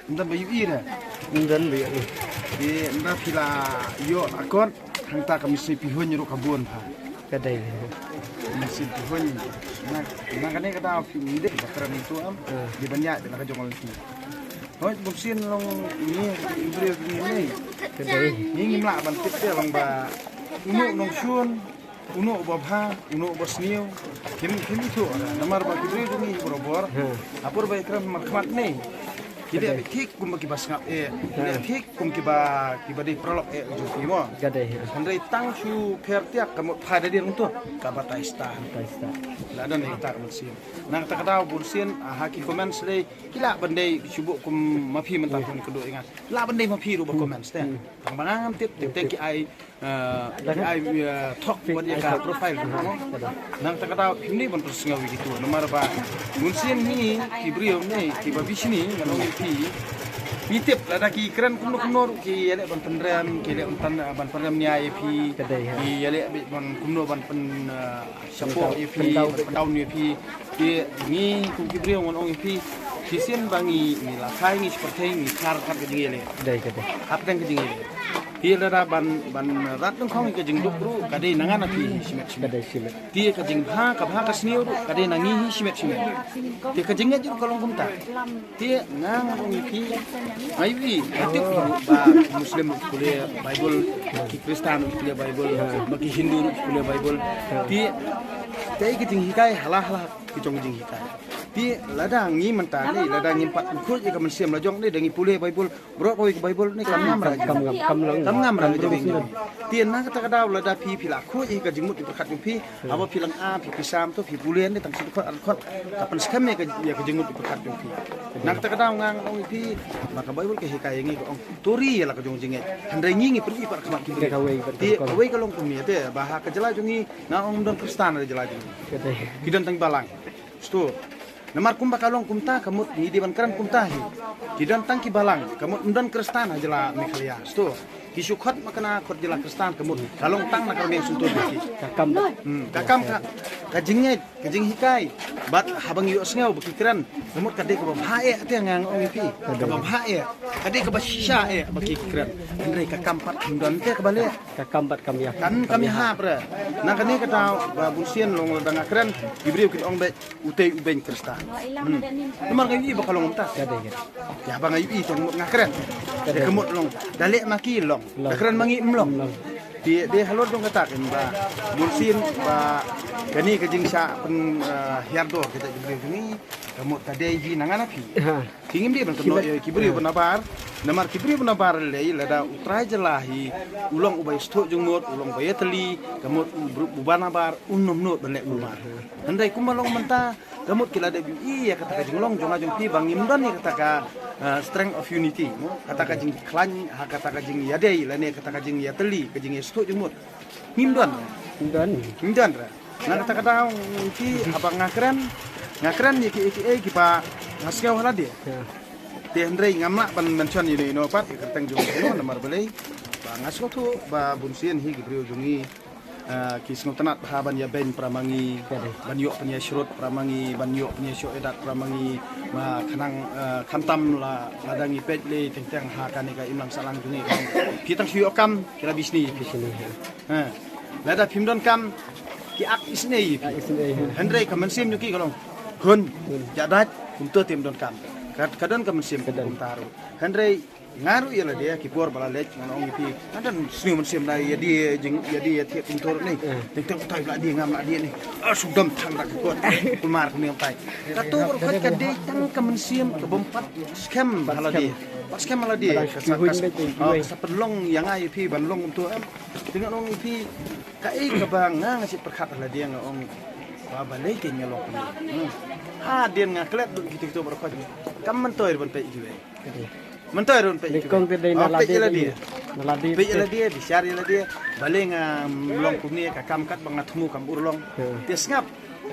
Entah bayu ira. Dan biar ni. Di entah pila yo akon hangta kami si pihon nyuruh kabun ha. Kadai. Mesin pihon. Nah kan kata ide bakaran itu di banyak di nakajong alti. Oh buksin long ini ibrio ini. Kadai. Ini mlak bantit dia long ba uno nong syun uno babha uno bosniu kim itu namar ba ibrio ini borobor. Apur ba ikram makmat nih. Jadi abis tik kum bagi basngap jadi tik kum kiba di prolog jupi mo. Kadai. Andai tang su pertiak kamu pada dia untuk kabata istan. Paista. Ada nih tak bulsin. Nang tak tahu bulsin haki komen sedai kila bandai subuk kum mafi mentah pun kedua ingat. La bandai mafi ruba komen sedai. Tang bangam tip ki ai talk buat dia ka profile mo. Nang tak tahu ini pun terus ngawi gitu. Nomor ba bulsin ni ibrio ni ki babi sini ngalong pi mitip lada ki keren kuno ki yale ban penrem ki le ban penrem ni ai pi ki yale ban kuno ban pen sapo pi daun ni pi ki ni ku ki brio ngon ong pi ki sen bangi ni la kai ni seperti ni kar ke jingele Kadai kadai. kapten ke jingele ki lada ban rat nong khong ke jing duk ru kadai nangan pi simet Kadai silat. dia ke jing ha ka sniu kadai nangi hi simet dia ke jingnya ju kolong kumta dia ngang ong pi Aiwi, itu ba Muslim kuliah Bible, ki Kristen kuliah Bible, bagi Hindu kuliah Bible. Di tei ki jing hikai halah ki jong jing hikai. Di ladang ngi mentah ni, ladang ngi empat ukut je kamen siam lajong ni dangi kuliah Bible. Bro kau ki Bible ni kam ngam ra. Kam ngam ra je bing. Di na kata kata lada pi pila ku je ka jingmut diperkat pi, apa pilang a pi pisam tu pi bulian ni tang sikot alkot. Kapan skam ya ka jingmut diperkat pi. Na kata kata ngang ong pi maka Bible ke hikayat ngi ko tori la ka jong jinge handai ngi pergi par khamat ki di away kalong kumi te bahak ke jela jungi na ong don Kristen ada jela jungi Kadai. kidan tang balang sto namar kumba kalong kumta kamut ni di ban karam kumta hi kidan tang ki balang kamut don Kristen ada jela meklia sto kisukhat makana khot jela Kristen kamut kalong tang na karam suntur ki Kakam. kakam ka jingnya ka jing hikai bat habang yu asngau bekiran kamut kade ko bae ate ngang ong pi ka bae kade ka basisha baki kiran andre ka kampat don te ka bale Kakam bat kami ya. kan kami ha pra nang kani ka taw bulsien long dang akran ibriu kit ong be utei uben Kristen nomor ka yu bakalong ta Kadai kadai. ya bang yu tong ngakran kemut long dalek maki long akran mangi mlong di halor dong kata kan ba bulsin ba kani ka jing sa pen hiardo kita ibriu ni kamu tadi hi nangan api tingim dia ban keno kibri benabar namar kibri benabar le lada utrai jelahi ulong ubay sto jungmot ulong bayateli kamu bubanabar unum not belek luar andai kumalong menta kamu kila ada bi ya kata ka jinglong jonga jong pi bangim don ni kata ka strength of unity kata ka jing klan kata ka jing yadei lane kata ka jing yateli ka jing sto jungmot ngimdon Dan. ra na kata kata ki abang ngakran ni ki pa ngaskau hala dia dia ndrei ngamak ban mention ini no pat kerteng jung no nomor belai ba ngaskau tu ba bunsien hi gibrio jungi ki sngot tanat haban ya ben pramangi ban yok punya syrut pramangi ban yok punya syok edat pramangi ma kanang kantam la ladangi pet le teng ha kan ka imlang salang jungi pitang syok kam kira bisni ha lada pimdon kam ki ak isne ndrei kamen sim nyuki kolong hun jadat untuk tim don kam kadon kam sim kadon taru handrei ngaru ya lah dia kipur bala lech ngon ong pi adan sni men sim na ya dia jing ya dia tiap pintur ni tek tai la dia ngam la dia ni sudam thang rak ko pulmar ni am tai katu berkat kade tang kam sim ke bompat scam bala dia pas scam bala dia sa pelong yang ai pi ban long untuk am dengan ong pi kai ka bang ngasih perkat la dia ngong baba lei ke nyalo dia ngaklet gitu berkat kam mentoir ban pe jiwe mentoir ban pe Likong kedai naladi. Naladi. pe dia bisyari la dia baleng long kumni ka kam kat bang atmu kam urlong dia ngap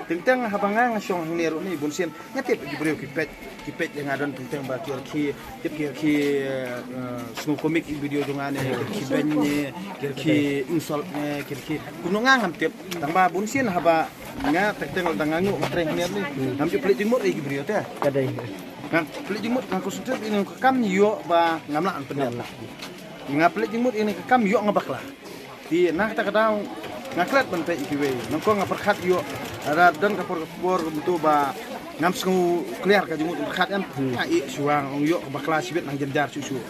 tentang habanga ngasong nero ni bunsien ngatip gibreu kipet yang adon tentang ba ki snu komik video jongane ki benye ki insult ne ki kunungang hamtip tamba bunsien haba nga tentang dangangu matreng ni ham ju plit jumur gibreu ta Kadai. ngang pelik jemut ngang kusutip ini kekam yo ba ngamla an pendel ngang pelik jemut ini kekam yo ngabak lah di nah kita kadang ngaklet ban pe ikiwe nangko ngaperkat yo ada dan kapor bentuk ba ngam sengu clear ka jemut perkat kan i suang yo bakla sibet nang jenjar susu